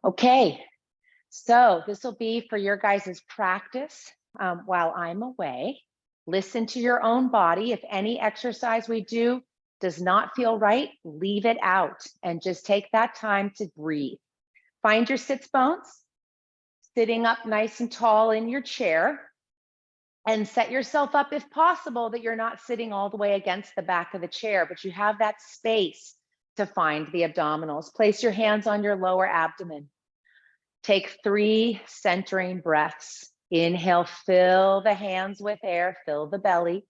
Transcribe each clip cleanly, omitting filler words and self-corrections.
Okay, so this will be for your guys' practice while I'm away. Listen to your own body. If any exercise we do does not feel right, leave it out and just take that time to breathe. Find your sits bones, sitting up nice and tall in your chair, and set yourself up if possible that you're not sitting all the way against the back of the chair, but you have that space to find the abdominals. Place your hands on your lower abdomen. Take 3 centering breaths. Inhale, fill the hands with air, fill the belly,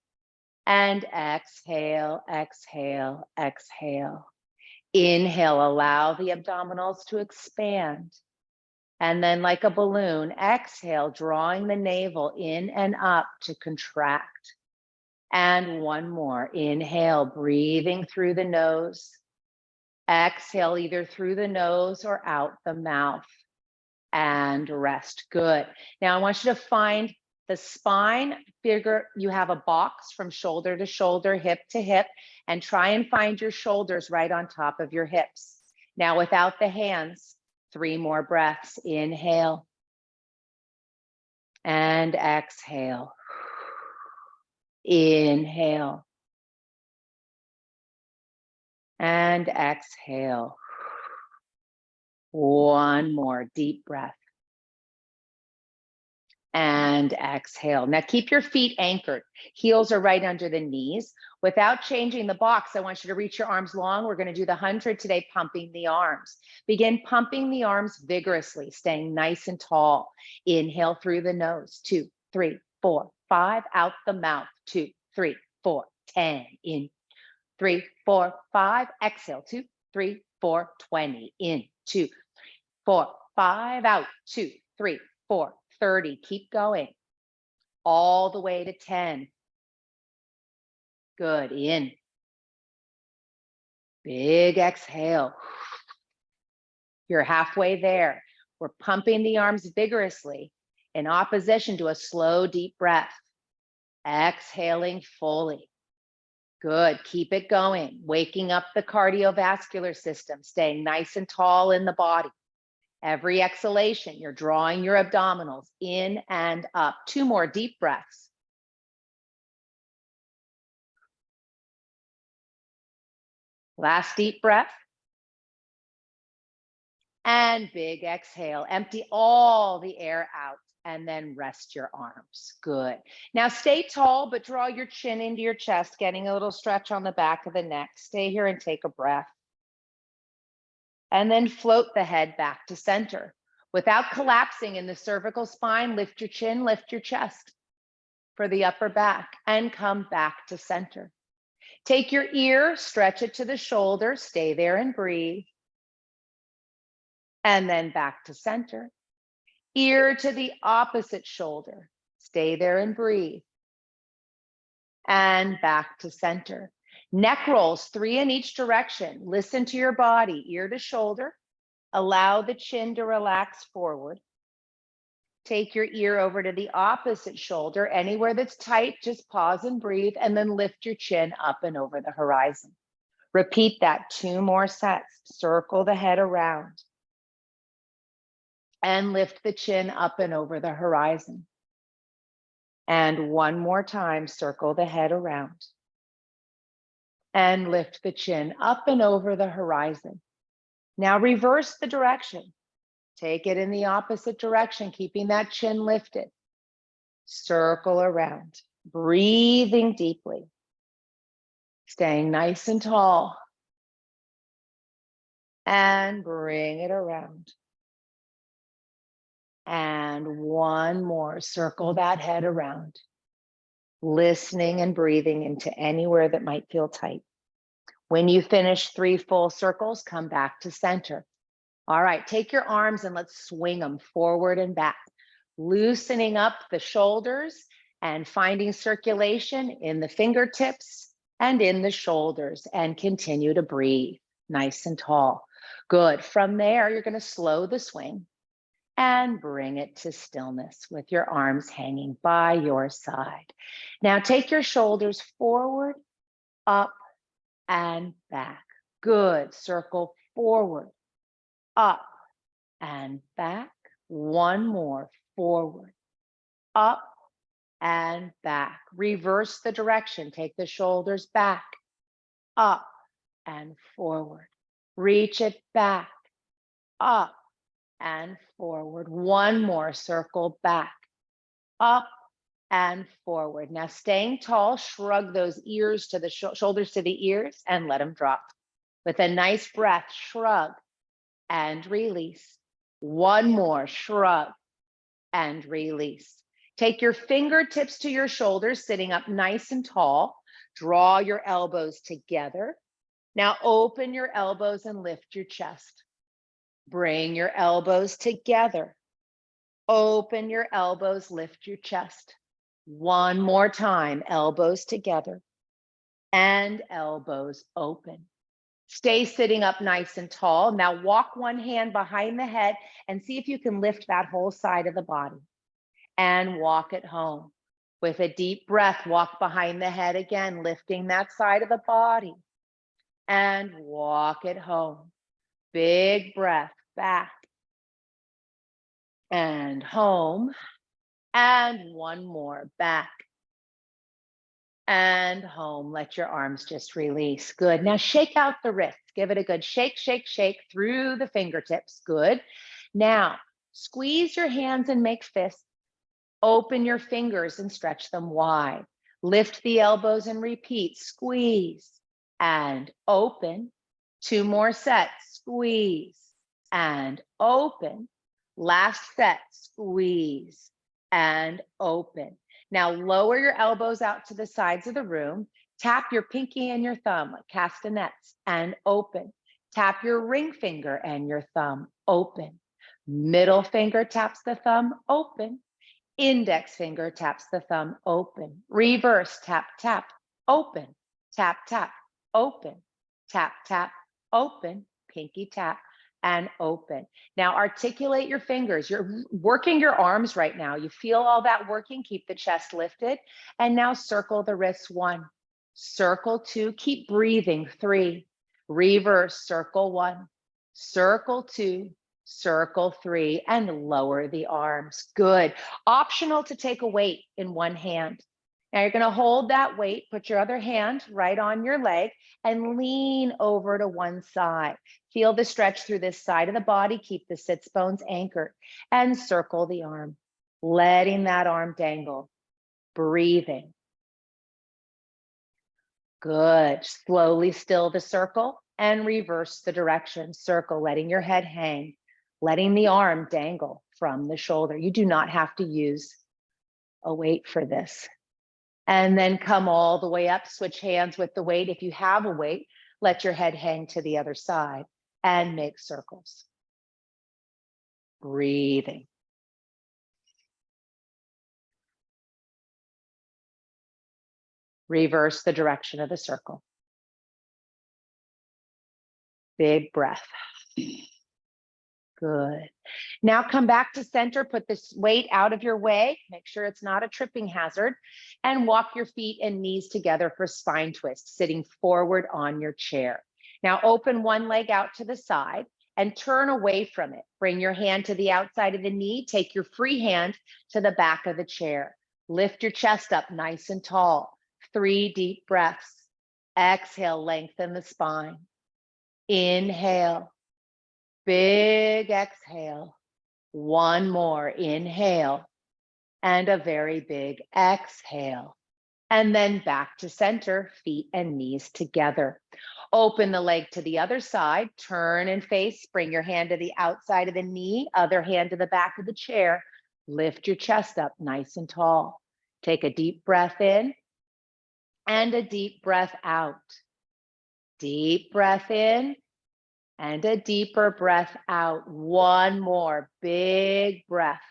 and exhale, exhale, exhale. Inhale, allow the abdominals to expand. And then like a balloon, exhale, drawing the navel in and up to contract. And one more, inhale, breathing through the nose. Exhale, either through the nose or out the mouth. And rest. Good. Now I want you to find the spine bigger. You have a box from shoulder to shoulder, hip to hip, and try and find your shoulders right on top of your hips. Now without the hands, 3 more breaths. Inhale and exhale. Inhale and exhale. One more deep breath. And exhale. Now keep your feet anchored. Heels are right under the knees. Without changing the box, I want you to reach your arms long. We're going to do the 100 today, pumping the arms. Begin pumping the arms vigorously, staying nice and tall. Inhale through the nose. 2, 3, 4, 5. Out the mouth. 2, 3, 4, 10. In. 3, 4, 5. Exhale. 2, 3, 4, 20. In. 2, 3, 4, 5. Out. 2, 3, 4, 30. Keep going. All the way to 10. Good. In. Big exhale. You're halfway there. We're pumping the arms vigorously in opposition to a slow, deep breath. Exhaling fully. Good. Keep it going. Waking up the cardiovascular system, staying nice and tall in the body. Every exhalation, you're drawing your abdominals in and up. 2 more deep breaths. Last deep breath. And big exhale. Empty all the air out and then rest your arms. Good. Now stay tall, but draw your chin into your chest, getting a little stretch on the back of the neck. Stay here and take a breath. And then float the head back to center. Without collapsing in the cervical spine, lift your chin, lift your chest for the upper back, and come back to center. Take your ear, stretch it to the shoulder, stay there and breathe. And then back to center. Ear to the opposite shoulder, stay there and breathe. And back to center. Neck rolls, 3 in each direction. Listen to your body, ear to shoulder. Allow the chin to relax forward. Take your ear over to the opposite shoulder. Anywhere that's tight, just pause and breathe, and then lift your chin up and over the horizon. Repeat that 2 more sets. Circle the head around. And lift the chin up and over the horizon. And 1 more time, circle the head around. And lift the chin up and over the horizon. Now reverse the direction. Take it in the opposite direction, keeping that chin lifted. Circle around, breathing deeply. Staying nice and tall. And bring it around. And 1 more, circle that head around. Listening and breathing into anywhere that might feel tight. When you finish 3 full circles, come back to center. All right, take your arms and let's swing them forward and back. Loosening up the shoulders and finding circulation in the fingertips and in the shoulders, and continue to breathe nice and tall. Good. From there, you're going to slow the swing and bring it to stillness with your arms hanging by your side. Now take your shoulders forward, up, and back. Good. Circle forward, up and back. One more. Forward, up and back. Reverse the direction. Take the shoulders back, up and forward. Reach it back, up and forward. One more. Circle back, up and forward. Now staying tall, shrug those ears to the shoulders to the ears and let them drop. With a nice breath, shrug and release. One more. Shrug and release. Take your fingertips to your shoulders, sitting up nice and tall. Draw your elbows together. Now open your elbows and lift your chest. Bring your elbows together. Open your elbows, lift your chest. One more time, elbows together and elbows open. Stay sitting up nice and tall. Now walk one hand behind the head and see if you can lift that whole side of the body and walk it home. With a deep breath, walk behind the head again, lifting that side of the body and walk it home. Big breath, back and home. And one more, back and home. Let your arms just release. Good. Now shake out the wrists. Give it a good shake, shake, shake through the fingertips. Good. Now squeeze your hands and make fists. Open your fingers and stretch them wide. Lift the elbows and repeat. Squeeze and open. Two more sets. Squeeze and open. Last set. Squeeze and open. Now lower your elbows out to the sides of the room. Tap your pinky and your thumb like castanets and open. Tap your ring finger and your thumb, open. Middle finger taps the thumb, open. Index finger taps the thumb, open. Reverse, tap, tap, open. Tap, tap, open. Tap, tap, open. Pinky tap and open. Now articulate your fingers. You're working your arms right now. You feel all that working, keep the chest lifted. And now circle the wrists, 1. Circle 2, keep breathing, 3. Reverse, circle 1. Circle 2. Circle 3 and lower the arms. Good. Optional to take a weight in one hand. Now you're going to hold that weight, put your other hand right on your leg and lean over to one side. Feel the stretch through this side of the body. Keep the sits bones anchored and circle the arm, letting that arm dangle, breathing. Good. Slowly still the circle and reverse the direction. Circle, letting your head hang. Letting the arm dangle from the shoulder. You do not have to use a weight for this. And then come all the way up, switch hands with the weight. If you have a weight, let your head hang to the other side and make circles. Breathing. Reverse the direction of the circle. Big breath. Good. Now come back to center, put this weight out of your way, make sure it's not a tripping hazard, and walk your feet and knees together for spine twist, sitting forward on your chair. Now open one leg out to the side and turn away from it. Bring your hand to the outside of the knee, take your free hand to the back of the chair. Lift your chest up nice and tall. 3 deep breaths. Exhale, lengthen the spine. Inhale. Big exhale. One more inhale and a very big exhale. And then back to center, feet and knees together. Open the leg to the other side, turn and face, bring your hand to the outside of the knee, other hand to the back of the chair. Lift your chest up nice and tall. Take a deep breath in and a deep breath out. Deep breath in. And a deeper breath out. One more big breath.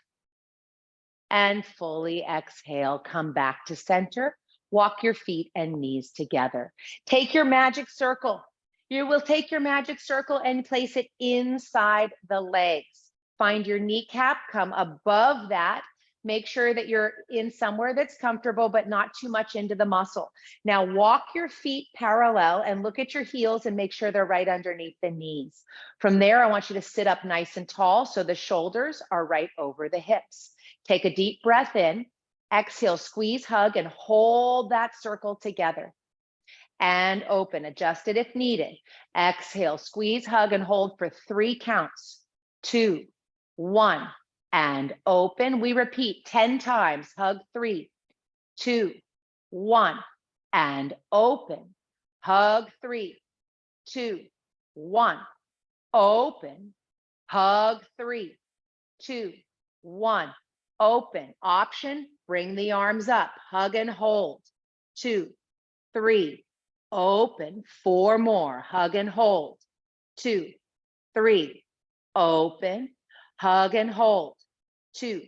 And fully exhale. Come back to center. Walk your feet and knees together. Take your magic circle. You will take your magic circle and place it inside the legs. Find your kneecap, come above that. Make sure that you're in somewhere that's comfortable, but not too much into the muscle. Now walk your feet parallel and look at your heels and make sure they're right underneath the knees. From there, I want you to sit up nice and tall so the shoulders are right over the hips. Take a deep breath in, exhale, squeeze, hug, and hold that circle together. And open, adjust it if needed. Exhale, squeeze, hug, and hold for 3 counts. 2, 1, and open. We repeat 10 times. Hug 3, 2, 1, and open. Hug 3, 2, 1, open. Hug 3, 2, 1, open. Option, bring the arms up. Hug and hold. 2, 3, open. 4 more. Hug and hold. 2, 3, open. Hug and hold. 2,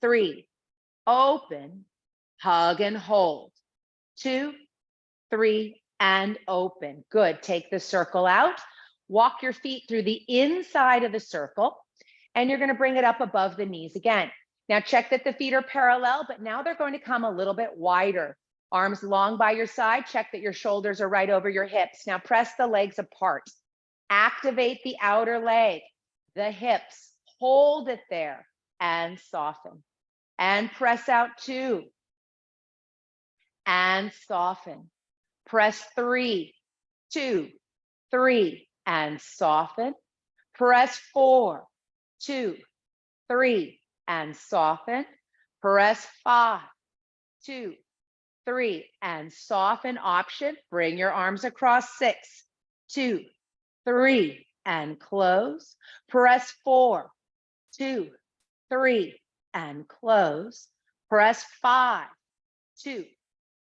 3, open. Hug and hold. 2, 3, and open. Good. Take the circle out. Walk your feet through the inside of the circle, and you're going to bring it up above the knees again. Now check that the feet are parallel, but now they're going to come a little bit wider. Arms long by your side. Check that your shoulders are right over your hips. Now press the legs apart. Activate the outer leg, the hips. Hold it there and soften. And press out 2. And soften. Press 3, 2, 3, and soften. Press 4, 2, 3, and soften. Press 5, 2, 3, and soften. Option, bring your arms across. 6, 2, 3, and close. Press 4, 2, 3, and close. Press 5, 2,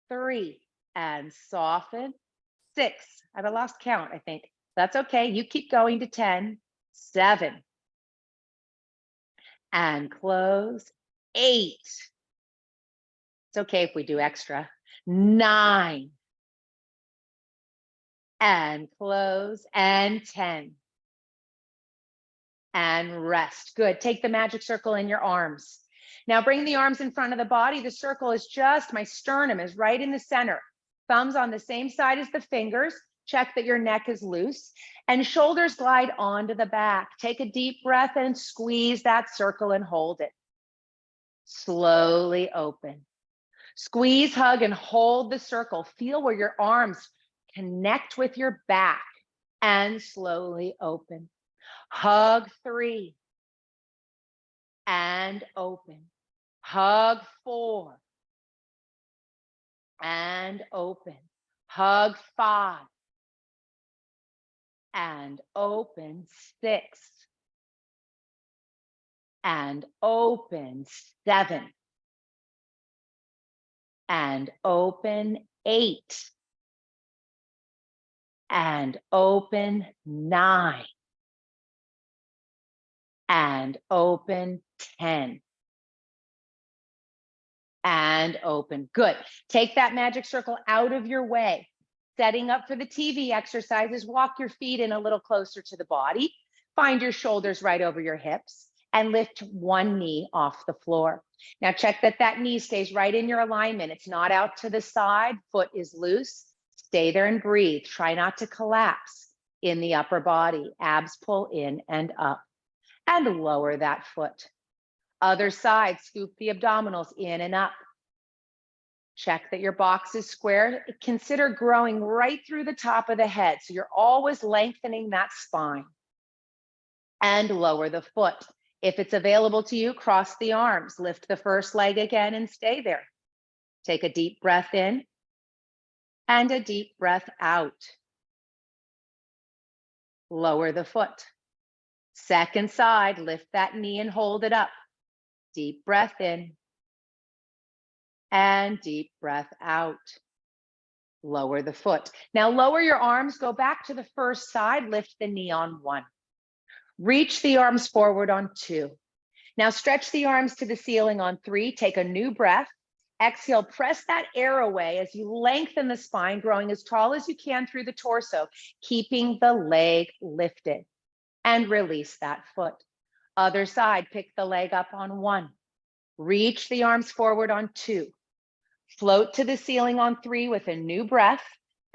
3, and soften. 6, I've lost count, I think. That's okay. You keep going to 10, 7, and close. 8. It's okay if we do extra. 9, and close, and 10. And rest. Good. Take the magic circle in your arms. Now bring the arms in front of the body. The circle is just, my sternum is right in the center. Thumbs on the same side as the fingers. Check that your neck is loose. And shoulders glide onto the back. Take a deep breath and squeeze that circle and hold it. Slowly open. Squeeze, hug, and hold the circle. Feel where your arms connect with your back. And slowly open. Hug 3. And open. Hug 4. And open. Hug 5. And open. 6. And open. 7. And open. 8. And open. 9. And open. 10. And open. Good. Take that magic circle out of your way. Setting up for the TV exercises, walk your feet in a little closer to the body. Find your shoulders right over your hips and lift one knee off the floor. Now check that that knee stays right in your alignment. It's not out to the side. Foot is loose. Stay there and breathe. Try not to collapse in the upper body. Abs pull in and up. And lower that foot. Other side, scoop the abdominals in and up. Check that your box is square. Consider growing right through the top of the head. So you're always lengthening that spine. And lower the foot. If it's available to you, cross the arms. Lift the first leg again and stay there. Take a deep breath in and a deep breath out. Lower the foot. Second side, lift that knee and hold it up. Deep breath in and deep breath out. Lower the foot. Now lower your arms, go back to the first side, lift the knee on 1. Reach the arms forward on 2. Now stretch the arms to the ceiling on 3. Take a new breath. Exhale, press that air away as you lengthen the spine, growing as tall as you can through the torso, keeping the leg lifted. And release that foot. Other side, pick the leg up on 1. Reach the arms forward on 2. Float to the ceiling on 3 with a new breath.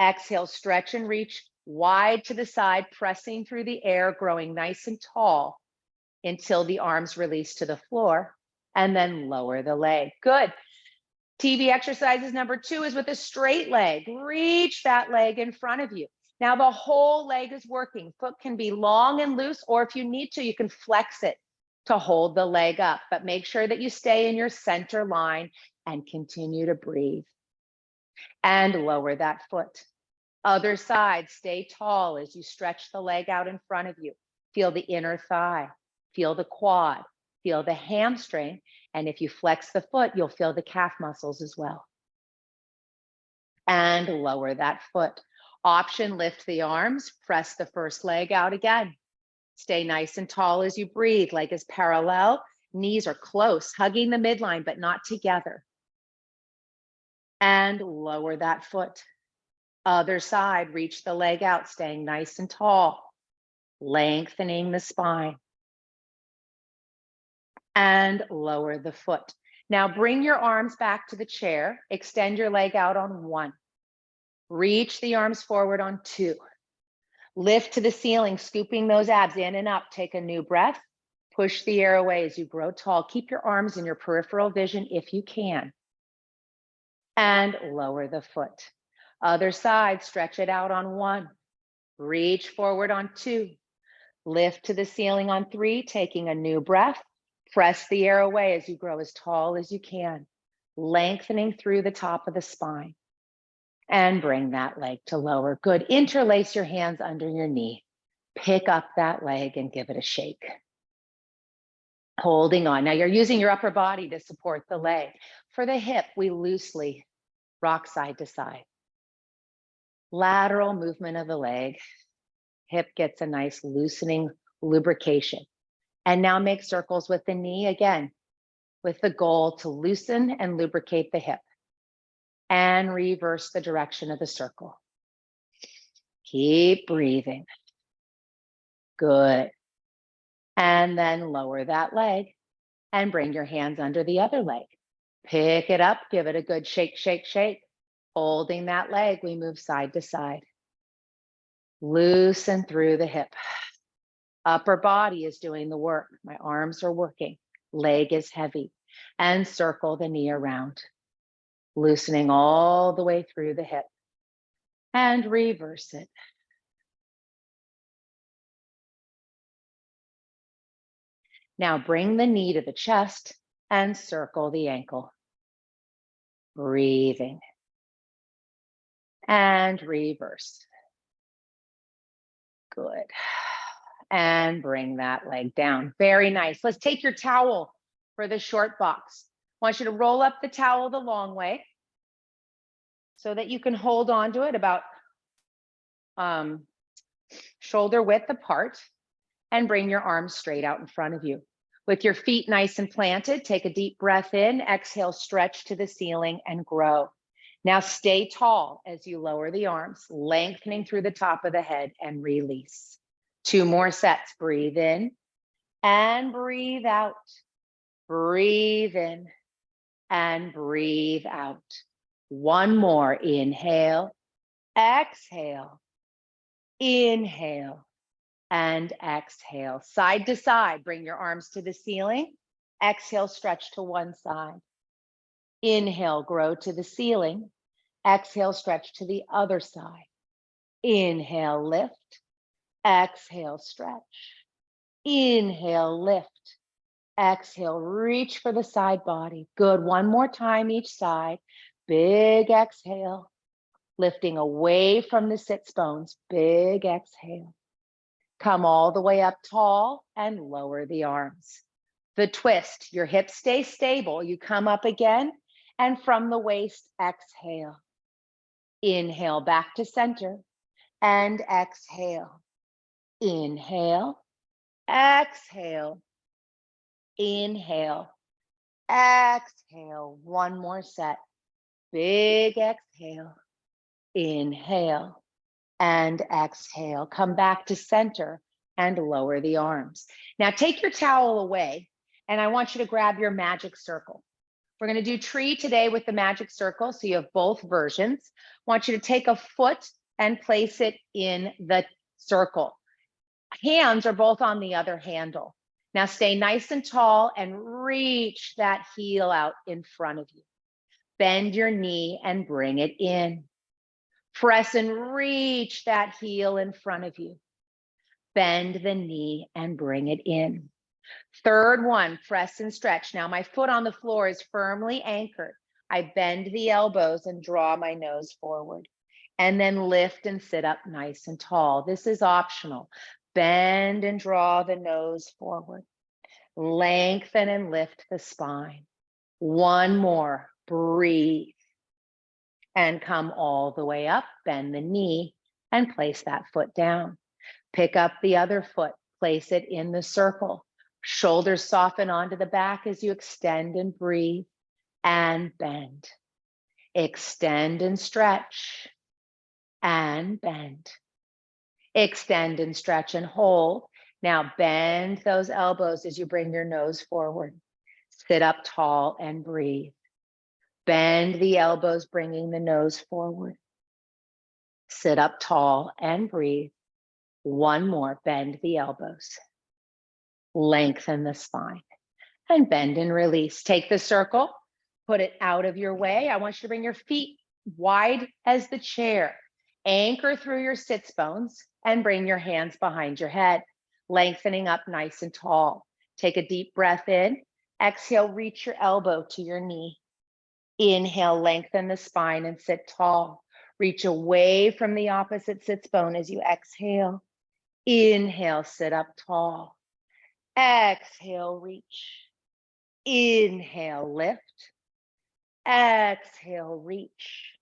Exhale, stretch and reach wide to the side, pressing through the air, growing nice and tall until the arms release to the floor, and then lower the leg. Good. TV exercises number 2 is with a straight leg. Reach that leg in front of you. Now the whole leg is working. Foot can be long and loose, or if you need to, you can flex it to hold the leg up, but make sure that you stay in your center line and continue to breathe. And lower that foot. Other side, stay tall as you stretch the leg out in front of you. Feel the inner thigh, feel the quad, feel the hamstring. And if you flex the foot, you'll feel the calf muscles as well. And lower that foot. Option, lift the arms, press the first leg out again. Stay nice and tall as you breathe, leg is parallel, knees are close, hugging the midline, but not together. And lower that foot. Other side, reach the leg out, staying nice and tall, lengthening the spine. And lower the foot. Now bring your arms back to the chair, extend your leg out on 1. Reach the arms forward on 2. Lift to the ceiling, scooping those abs in and up. Take a new breath. Push the air away as you grow tall. Keep your arms in your peripheral vision if you can. And lower the foot. Other side, stretch it out on 1. Reach forward on 2. Lift to the ceiling on 3, taking a new breath. Press the air away as you grow as tall as you can, lengthening through the top of the spine. And bring that leg to lower. Good. Interlace your hands under your knee. Pick up that leg and give it a shake. Holding on. Now you're using your upper body to support the leg. For the hip, we loosely rock side to side. Lateral movement of the leg. Hip gets a nice loosening lubrication. And now make circles with the knee again, with the goal to loosen and lubricate the hip. And reverse the direction of the circle. Keep breathing. Good. And then lower that leg and bring your hands under the other leg. Pick it up, give it a good shake, shake, shake. Holding that leg, we move side to side. Loosen through the hip. Upper body is doing the work. My arms are working. Leg is heavy. And circle the knee around. Loosening all the way through the hip. And reverse it. Now bring the knee to the chest and circle the ankle. Breathing. And reverse. Good. And bring that leg down. Very nice. Let's take your towel for the short box. I want you to roll up the towel the long way so that you can hold on to it about shoulder width apart, and bring your arms straight out in front of you. With your feet nice and planted, take a deep breath in, exhale, stretch to the ceiling and grow. Now stay tall as you lower the arms, lengthening through the top of the head and release. 2 more sets. Breathe in and breathe out. Breathe in and breathe out. 1 more. Inhale, exhale, inhale, and exhale. Side to side, bring your arms to the ceiling. Exhale, stretch to one side. Inhale, grow to the ceiling. Exhale, stretch to the other side. Inhale, lift. Exhale, stretch. Inhale, lift. Exhale, reach for the side body. Good. 1 more time each side. Big exhale, lifting away from the sits bones. Big exhale. Come all the way up tall and lower the arms. The twist, your hips stay stable. You come up again, and from the waist, exhale. Inhale back to center and exhale. Inhale, exhale, inhale, exhale. 1 more set. Big exhale, inhale, and exhale. Come back to center and lower the arms. Now take your towel away And I want you to grab your magic circle. We're going to do tree today with the magic circle, so you have both versions. I want you to take a foot and place it in the circle. Hands are both on the other handle. Now stay nice and tall and reach that heel out in front of you. Bend your knee and bring it in. Press and reach that heel in front of you. Bend the knee and bring it in. Third one, press and stretch. Now my foot on the floor is firmly anchored. I bend the elbows and draw my nose forward. And then lift and sit up nice and tall. This is optional. Bend and draw the nose forward. Lengthen and lift the spine. One more, breathe. And come all the way up, bend the knee and place that foot down. Pick up the other foot, place it in the circle. Shoulders soften onto the back as you extend and breathe and bend. Extend and stretch and bend. Extend and stretch and hold. Now bend those elbows as you bring your nose forward. Sit up tall and breathe. Bend the elbows, bringing the nose forward. Sit up tall and breathe. One more, bend the elbows. Lengthen the spine and bend and release. Take the circle, put it out of your way. I want you to bring your feet wide as the chair. Anchor through your sits bones and bring your hands behind your head, lengthening up nice and tall. Take a deep breath in. Exhale, reach your elbow to your knee. Inhale, lengthen the spine and sit tall. Reach away from the opposite sits bone as you exhale. Inhale, sit up tall. Exhale, reach. Inhale, lift. Exhale, reach.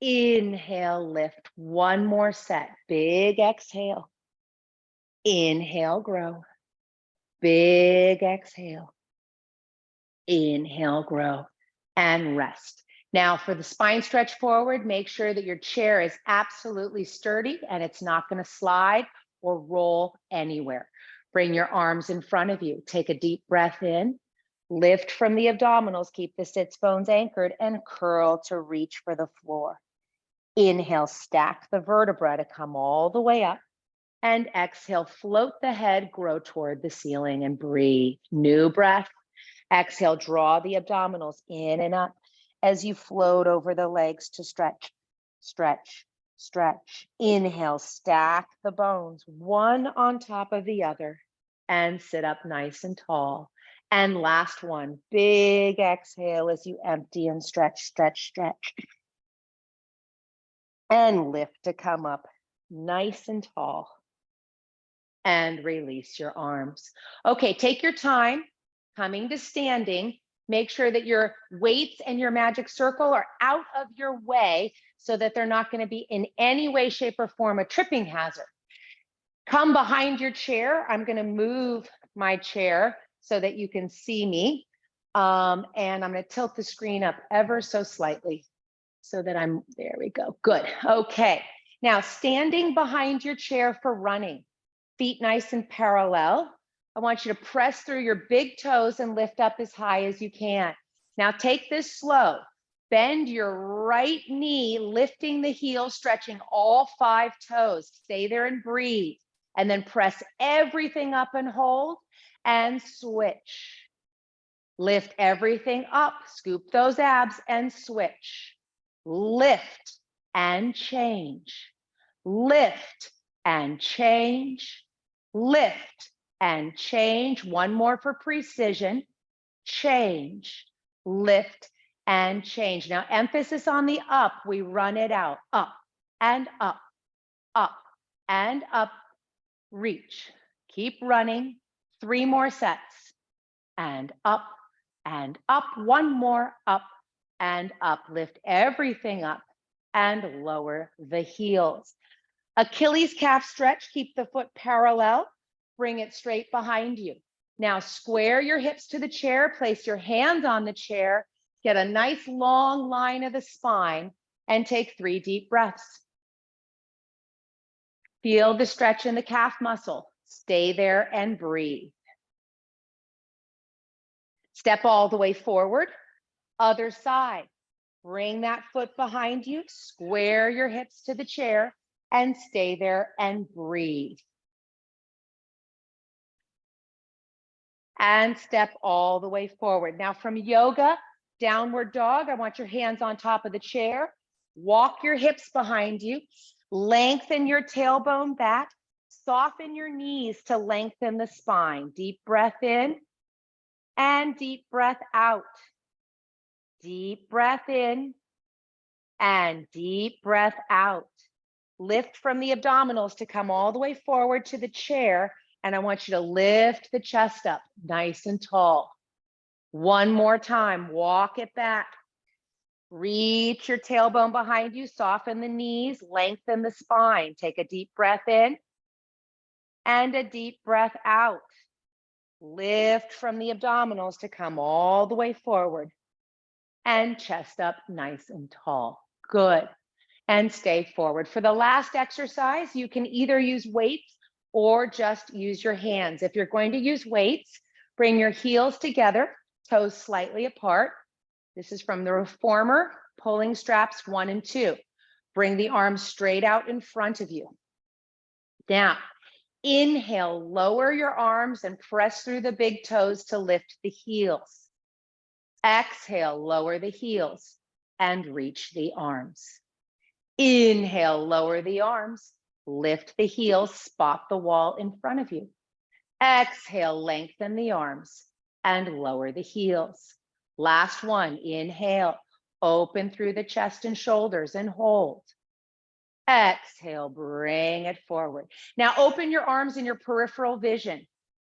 Inhale, lift. One more set. Big exhale. Inhale, grow. Big exhale. Inhale, grow. And rest. Now for the spine stretch forward, make sure that your chair is absolutely sturdy and it's not going to slide or roll anywhere. Bring your arms in front of you. Take a deep breath in. Lift from the abdominals. Keep the sits bones anchored and curl to reach for the floor. Inhale, stack the vertebra to come all the way up. And exhale, float the head, grow toward the ceiling and breathe. New breath. Exhale, draw the abdominals in and up as you float over the legs to stretch, stretch, stretch. Inhale, stack the bones one on top of the other and sit up nice and tall. And last one, big exhale as you empty and stretch, stretch, stretch. And lift to come up nice and tall. And release your arms. Okay, take your time. Coming to standing, make sure that your weights and your magic circle are out of your way so that they're not going to be in any way, shape, or form a tripping hazard. Come behind your chair. I'm going to move my chair so that you can see me. And I'm going to tilt the screen up ever so slightly so that there we go. Good. Okay. Now, standing behind your chair for running, feet nice and parallel. I want you to press through your big toes and lift up as high as you can. Now take this slow. Bend your right knee, lifting the heel, stretching all 5 toes. Stay there and breathe. And then press everything up and hold and switch. Lift everything up, scoop those abs and switch. Lift and change. Lift and change. Lift and change. One more for precision. Change, lift, and change. Now, emphasis on the up. We run it out. Up and up, up and up. Reach. Keep running. 3 more sets. And up and up. One more. Up and up. Lift everything up and lower the heels. Achilles calf stretch, keep the foot parallel, bring it straight behind you. Now square your hips to the chair, place your hands on the chair, get a nice long line of the spine and take 3 deep breaths. Feel the stretch in the calf muscle. Stay there and breathe. Step all the way forward. Other side. Bring that foot behind you. Square your hips to the chair and stay there and breathe. And step all the way forward. Now from yoga, downward dog, I want your hands on top of the chair. Walk your hips behind you. Lengthen your tailbone back. Soften your knees to lengthen the spine. Deep breath in and deep breath out. Deep breath in and deep breath out. Lift from the abdominals to come all the way forward to the chair. And I want you to lift the chest up nice and tall. One more time, walk it back. Reach your tailbone behind you, soften the knees, lengthen the spine. Take a deep breath in and a deep breath out. Lift from the abdominals to come all the way forward and chest up nice and tall. Good. And stay forward. For the last exercise, you can either use weights or just use your hands. If you're going to use weights, bring your heels together, toes slightly apart. This is from the Reformer, pulling straps 1 and 2. Bring the arms straight out in front of you. Now, inhale, lower your arms and press through the big toes to lift the heels. Exhale, lower the heels and reach the arms. Inhale, lower the arms, lift the heels, spot the wall in front of you. Exhale, lengthen the arms and lower the heels. Last one, inhale, open through the chest and shoulders and hold. Exhale, bring it forward. Now open your arms in your peripheral vision.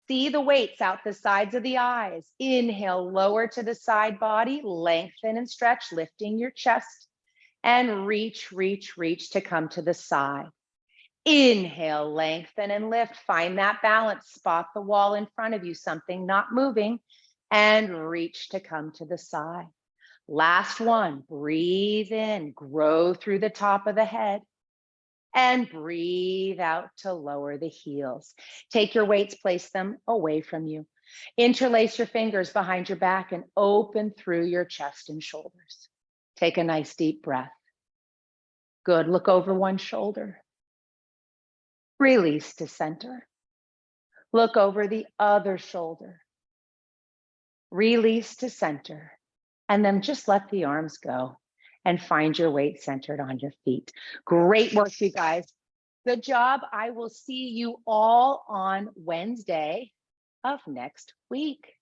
See the weights out the sides of the eyes. Inhale, lower to the side body, lengthen and stretch, lifting your chest. And reach, reach, reach to come to the side. Inhale, lengthen and lift. Find that balance. Spot the wall in front of you, something not moving, and reach to come to the side. Last one, breathe in, grow through the top of the head, and breathe out to lower the heels. Take your weights, place them away from you. Interlace your fingers behind your back and open through your chest and shoulders. Take a nice deep breath. Good. Look over one shoulder. Release to center. Look over the other shoulder. Release to center. And then just let the arms go and find your weight centered on your feet. Great work, you guys. Good job. I will see you all on Wednesday of next week.